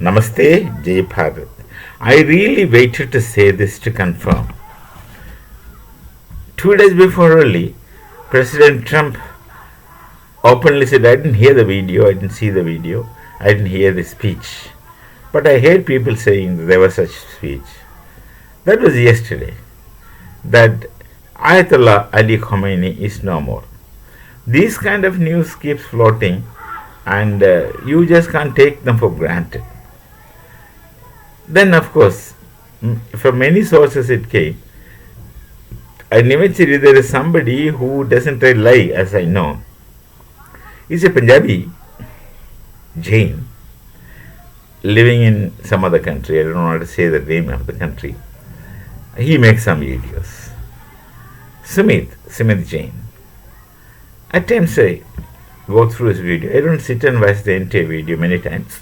Namaste, Jay Bharat. I really waited to say this to confirm. 2 days before only, President Trump openly said, I didn't hear the video, I didn't see the video, I didn't hear the speech. But I heard people saying that there was such speech. That was yesterday. That Ayatollah Ali Khomeini is no more. These kind of news keeps floating and you just can't take them for granted. Then of course, from many sources it came. And eventually there is somebody who doesn't lie, as I know. He's a Punjabi Jain living in some other country. I don't know how to say the name of the country. He makes some videos. Sumit Jain. At times I go through his video. I don't sit and watch the entire video many times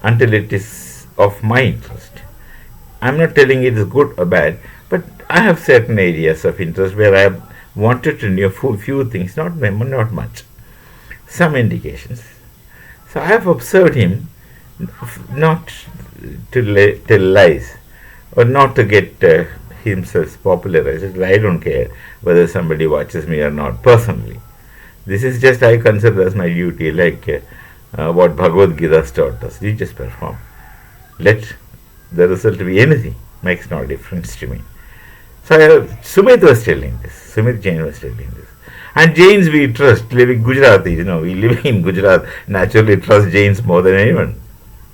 until it is of my interest. I'm not telling it is good or bad, but I have certain areas of interest where I have wanted to know few things, not much, some indications. So I have observed him not to tell lies or not to get himself popularized. I don't care whether somebody watches me or not personally. This is just I consider as my duty, like what Bhagavad Gita taught us. You just perform. Let the result be anything. Makes no difference to me. So Sumit was telling this. Sumit Jain was telling this. And Jains we trust, living Gujaratis, we live in Gujarat, naturally trust Jains more than anyone,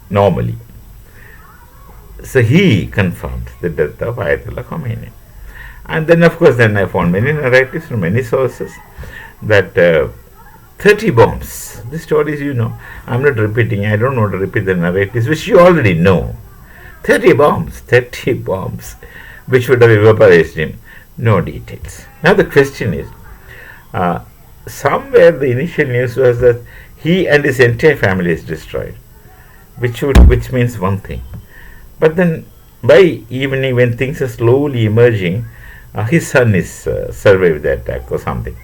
normally. So he confirmed the death of Ayatollah Khomeini. And then of course I found many narratives from many sources that 30 bombs, the stories I'm not repeating, I don't want to repeat the narratives which you already know. 30 bombs, which would have evaporated him. No details. Now the question is, somewhere the initial news was that he and his entire family is destroyed, which means one thing. But then by evening when things are slowly emerging, his son is survived the attack or something.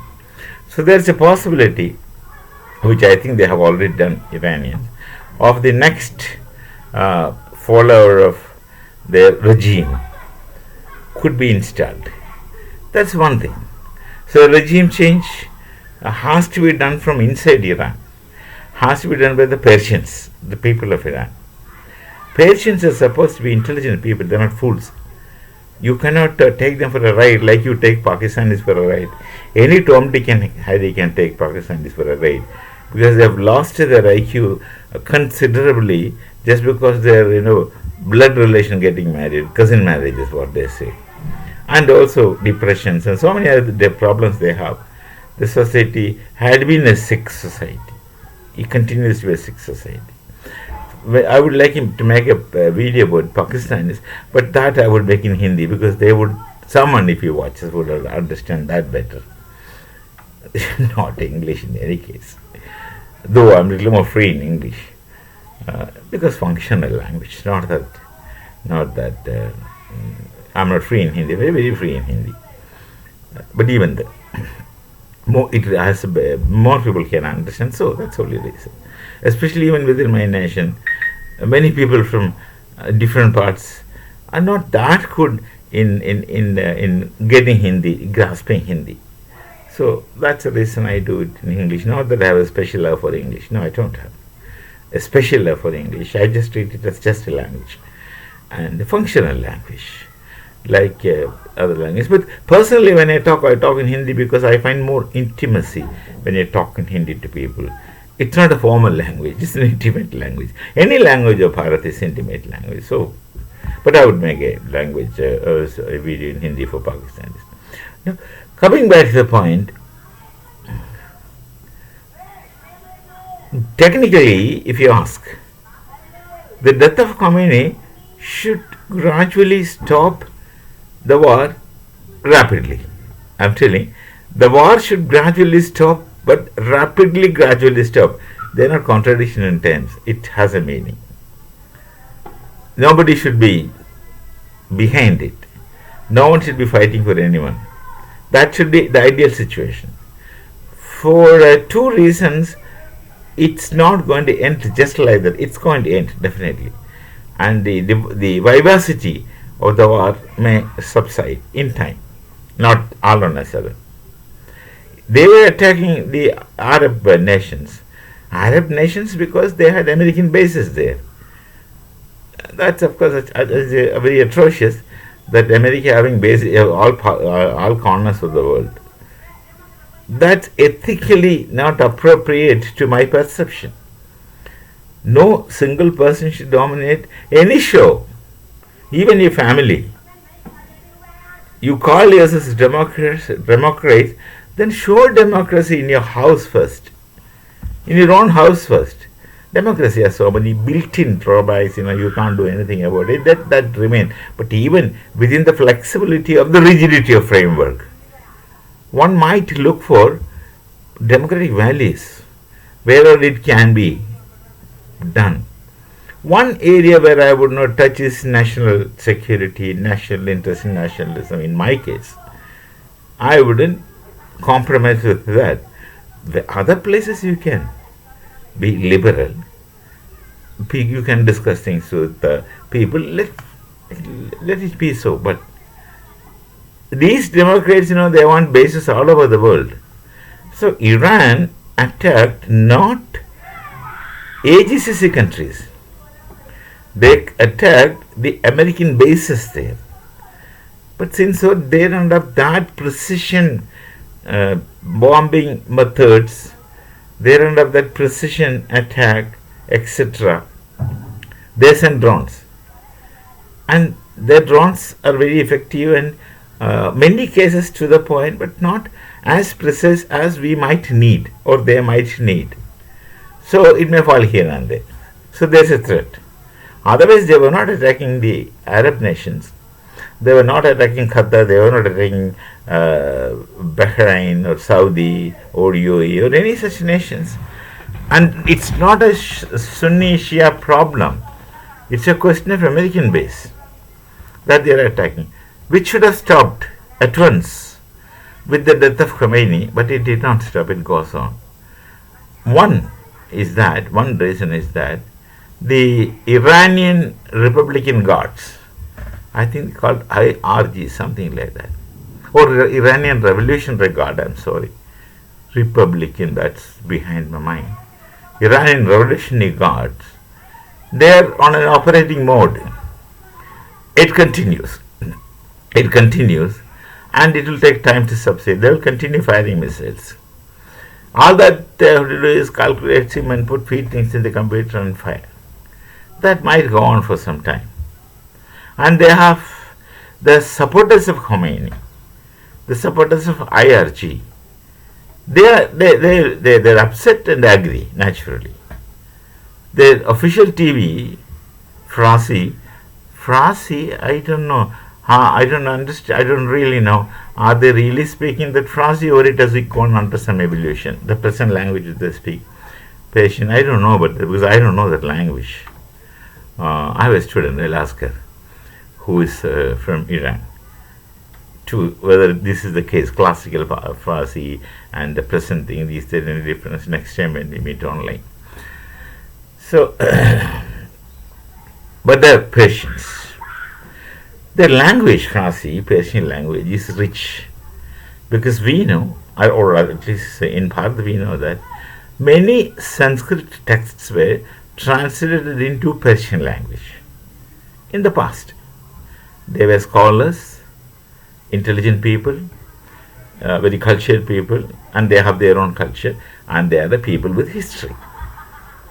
So there's a possibility, which I think they have already done, Iranians, of the next follower of their regime could be installed. That's one thing. So regime change has to be done from inside Iran, has to be done by the Persians, the people of Iran. Persians are supposed to be intelligent people, they're not fools. You cannot take them for a ride like you take Pakistanis for a ride. Any Tom, Dick and Harry can take Pakistanis for a ride because they have lost their IQ considerably just because they're, blood relation getting married, cousin marriage is what they say. And also depressions and so many other problems they have. The society had been a sick society. It continues to be a sick society. I would like him to make a video about Pakistanis, but that I would make in Hindi because someone if he watches would understand that better. Not English in any case. Though I'm a little more free in English. Because functional language, not that I'm not free in Hindi, very, very free in Hindi. But even then, more people can understand, so that's only reason. Especially even within my nation, many people from different parts are not that good in getting Hindi, grasping Hindi. So that's the reason I do it in English. Not that I have a special love for English. No, I don't have a special love for English. I just treat it as just a language and a functional language like other languages. But personally when I talk in Hindi because I find more intimacy when I talk in Hindi to people. It's not a formal language, it's an intimate language. Any language of Bharat is intimate language. So, but I would make a language, a video in Hindi for Pakistanis. Now, coming back to the point, technically, if you ask, the death of Khomeini should gradually stop the war rapidly. I'm telling, the war should gradually stop, but gradually stop. They are not contradiction in terms. It has a meaning. Nobody should be behind it. No one should be fighting for anyone. That should be the ideal situation. For 2 reasons, it's not going to end just like that. It's going to end, definitely. and the vivacity of the war may subside in time, not all on a sudden. They were attacking the Arab nations. Arab nations because they had American bases there. That's of course very atrocious that America having bases all corners of the world. That's ethically not appropriate to my perception. No single person should dominate any show, even your family. You call yourselves democrats, then show democracy in your house first, in your own house first. Democracy has so many built-in drawbacks, you can't do anything about it. That remain. But even within the flexibility of the rigidity of framework, one might look for democratic values wherever it can be done. One area where I would not touch is national security, national interest in nationalism. In my case, I wouldn't compromise with that. The other places you can be liberal. You can discuss things with people. Let it be so. But these democrats, they want bases all over the world. So Iran attacked not AGCC countries. They attacked the American bases there. But since they don't have that precision bombing methods, they don't have that precision attack, etc. They send drones. And their drones are very effective and many cases to the point, but not as precise as we might need or they might need. So it may fall here and there. So there's a threat. Otherwise, they were not attacking the Arab nations. They were not attacking Qatar. They were not attacking Bahrain or Saudi or UAE or any such nations. And it's not a Sunni Shia problem. It's a question of American base that they are attacking, which should have stopped at once with the death of Khomeini, but it did not stop. It goes on. One reason is that the Iranian Republican Guards, I think called IRG, something like that, or Iranian Revolutionary Guard, I'm sorry, Republican, that's behind my mind. Iranian Revolutionary Guards, they are on an operating mode. It continues, and it will take time to subside. They will continue firing missiles. All that they have to do is calculate him and feed things in the computer and fire. That might go on for some time. And they have the supporters of Khomeini, the supporters of IRG. They're upset and agree, naturally. The official TV, Farsi, I don't know. I don't understand. I don't really know. Are they really speaking that Farsi, or it has gone under some evolution? The present language they speak, Persian. I don't know, but because I don't know that language. I have a student, I'll ask her, who is from Iran, to whether this is the case, classical Farsi and the present thing, is there any difference next time when we meet online? So, but they're Persians. Their language, Farsi, Persian language, is rich, because we know, or at least in part we know, that many Sanskrit texts were translated into Persian language in the past. They were scholars, intelligent people, very cultured people, and they have their own culture, and they are the people with history.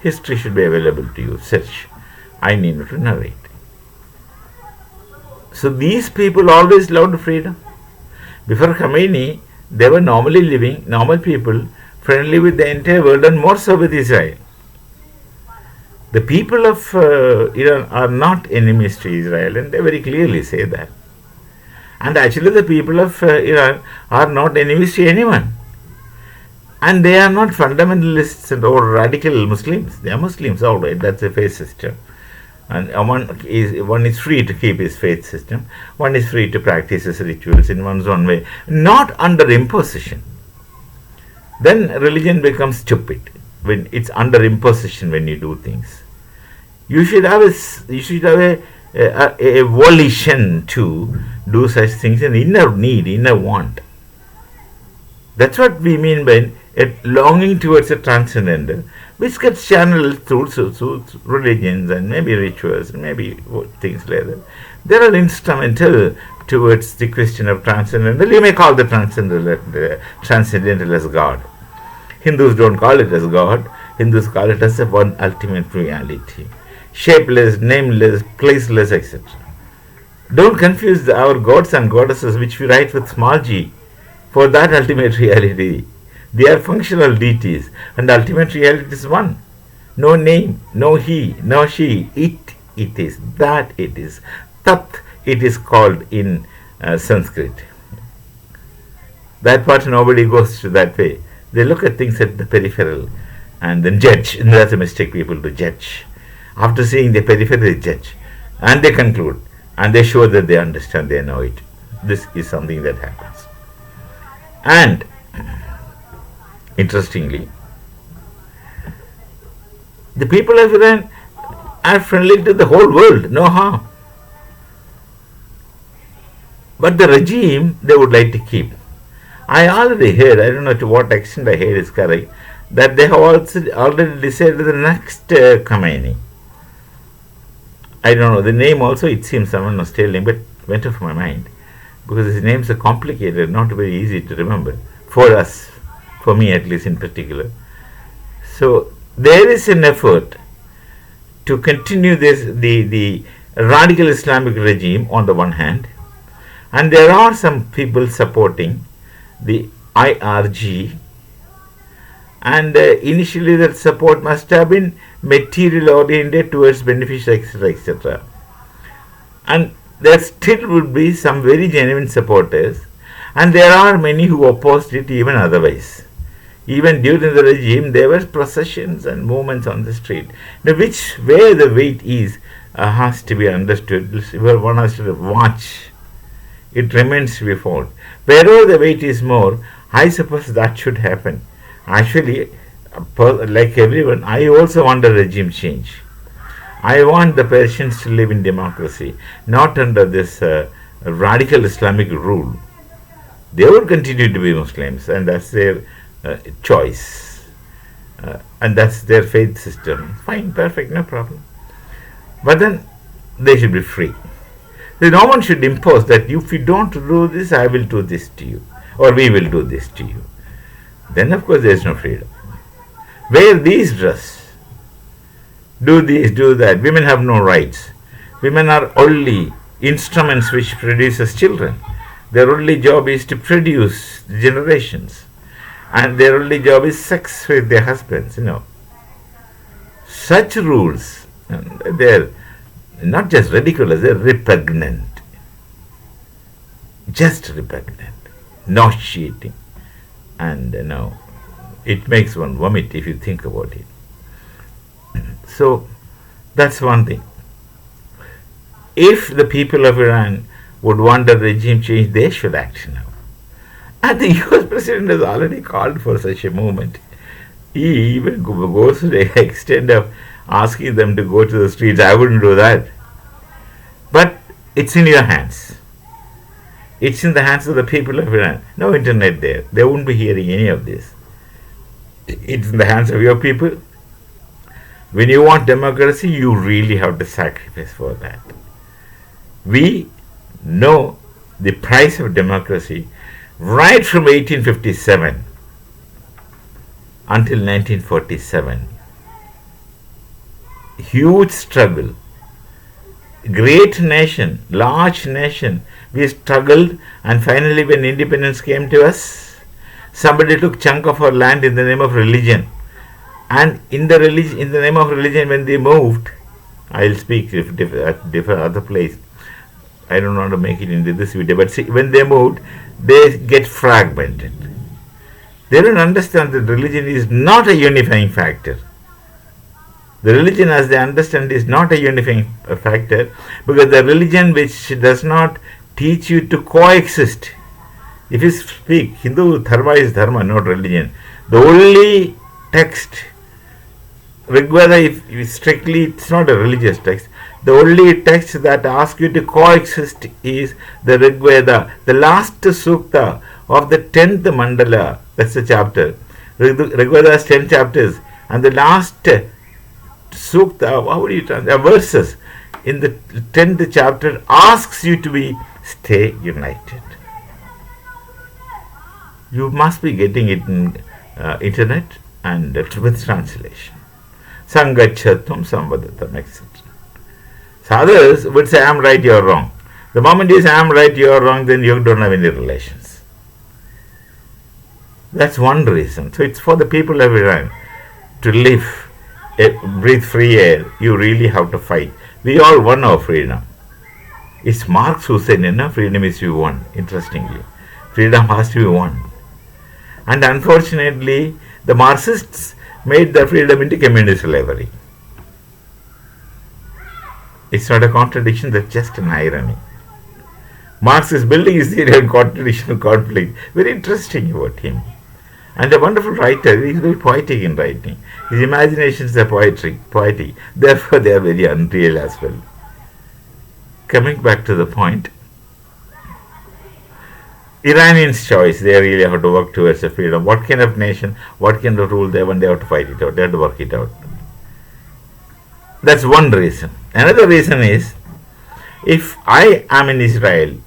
History should be available to you. Search. I need not to narrate. So these people always loved freedom. Before Khomeini, they were normally living, normal people, friendly with the entire world, and more so with Israel. The people of Iran are not enemies to Israel, and they very clearly say that. And actually the people of Iran are not enemies to anyone. And they are not fundamentalists or radical Muslims. They are Muslims, all right, that's a faith system. And one is free to keep his faith system. One is free to practice his rituals in one's own way, not under imposition. Then religion becomes stupid when it's under imposition when you do things. You should have a volition to do such things, an inner need, inner want. That's what we mean by a longing towards a transcendental, which gets channeled through religions and maybe rituals and maybe things like that. They are instrumental towards the question of transcendental. You may call the transcendental as God. Hindus don't call it as God. Hindus call it as a one ultimate reality. Shapeless, nameless, placeless, etc. Don't confuse our gods and goddesses, which we write with small g, for that ultimate reality. They are functional deities, and the ultimate reality is one. No name, no he, no she. It is. That it is. Tat, it is called in Sanskrit. That part nobody goes to that way. They look at things at the peripheral and then judge. And that's a mistake people do, judge. After seeing the peripheral, they judge. And they conclude. And they show that they understand, they know it. This is something that happens. And interestingly, the people of Iran are friendly to the whole world, no harm. But the regime they would like to keep. I already heard, I don't know to what extent I heard is correct, that they have also already decided the next Khomeini. I don't know, the name also, it seems someone was telling, but went off my mind. Because his names are complicated, not very easy to remember. For us, for me at least in particular. So there is an effort to continue the radical Islamic regime on the one hand, and there are some people supporting the IRG, and initially that support must have been material oriented towards beneficial, etc., etc. And there still would be some very genuine supporters, and there are many who opposed it even otherwise. Even during the regime, there were processions and movements on the street. Now, where the weight is has to be understood. One has to watch. It remains to be found. Wherever the weight is more, I suppose that should happen. Actually, like everyone, I also want a regime change. I want the Persians to live in democracy, not under this radical Islamic rule. They would continue to be Muslims, and that's their choice. And that's their faith system. Fine, perfect, no problem. But then they should be free. So no one should impose that if you don't do this, I will do this to you, or we will do this to you. Then, of course, there is no freedom. Wear these dress. Do this, do that. Women have no rights. Women are only instruments which produces children. Their only job is to produce generations. And their only job is sex with their husbands, Such rules, they're not just ridiculous, they're repugnant. Just repugnant. Nauseating. And, it makes one vomit if you think about it. So, that's one thing. If the people of Iran would want a regime change, they should act now. And the US president has already called for such a movement. He even goes to the extent of asking them to go to the streets. I wouldn't do that. But it's in your hands. It's in the hands of the people of Iran. No internet there. They won't be hearing any of this. It's in the hands of your people. When you want democracy, you really have to sacrifice for that. We know the price of democracy right from 1857 until 1947. Huge struggle. Great nation, large nation. We struggled, and finally when independence came to us, somebody took chunk of our land in the name of religion. And in the name of religion, when they moved, I'll speak at different other place. I don't want to make it into this video, but see, when they moved, they get fragmented. They don't understand that religion is not a unifying factor. The religion, as they understand, is not a unifying factor, because the religion which does not teach you to coexist. If you speak, Hindu dharma is dharma, not religion. The only text Rig Veda, if strictly, it's not a religious text. The only text that asks you to coexist is the Rig Veda, the last sukta of the 10th mandala. That's the chapter. Rig Veda has 10 chapters, and the last sukta, how would you translate? Verses in the 10th chapter asks you to stay united. You must be getting it in internet and with translation. Sangachatum Samvadatam, etc. So others would say, I am right, you are wrong. The moment you say, I am right, you are wrong, then you don't have any relations. That's one reason. So it's for the people of Iran to live, breathe free air. You really have to fight. We all won our freedom. It's Marx who said, freedom is you won, interestingly. Freedom has to be won. And unfortunately, the Marxists made the freedom into communist slavery. It's not a contradiction, that's just an irony. Marx is building his theory on contradiction conflict. Very interesting about him. And a wonderful writer. He is very poetic in writing. His imaginations are poetic. Therefore, they are very unreal as well. Coming back to the point, Iranians' choice, they really have to work towards the freedom. What kind of nation, what kind of rule they want, they have to fight it out, they have to work it out. That's one reason. Another reason is, if I am in Israel,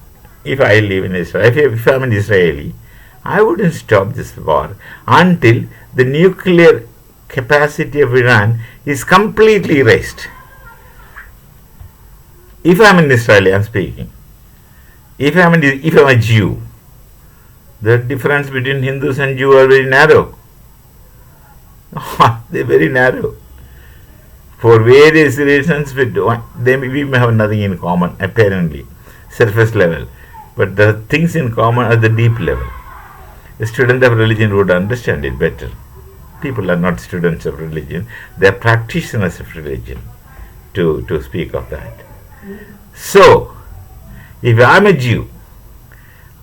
if I live in Israel, if I am an Israeli, I wouldn't stop this war until the nuclear capacity of Iran is completely erased. If I am an Israeli, I am speaking. If I am a Jew, the difference between Hindus and Jews are very narrow. They are very narrow. For various reasons, we may have nothing in common, apparently, surface level. But the things in common are the deep level. A student of religion would understand it better. People are not students of religion, they are practitioners of religion, to speak of that. So, if I am a Jew,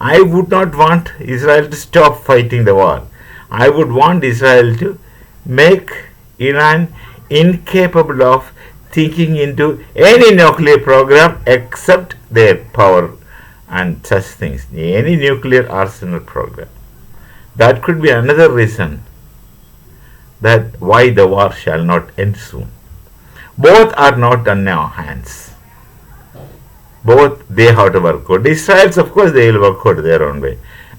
I would not want Israel to stop fighting the war. I would want Israel to make Iran incapable of thinking into any nuclear program except their power and such things. Any nuclear arsenal program. That could be another reason that why the war shall not end soon. Both are not in our hands. Both they have to work out. Israel's, of course, they will work out their own way.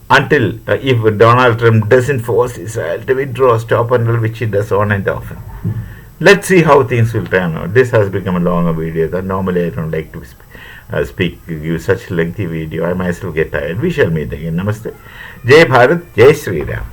Until if Donald Trump doesn't force Israel to withdraw, stop and all, which he does on and often. Let's see how things will turn out. This has become a longer video. That normally I don't like to give such lengthy video. I myself get tired. We shall meet again. Namaste. Jai Bharat, Jai Sri Ram.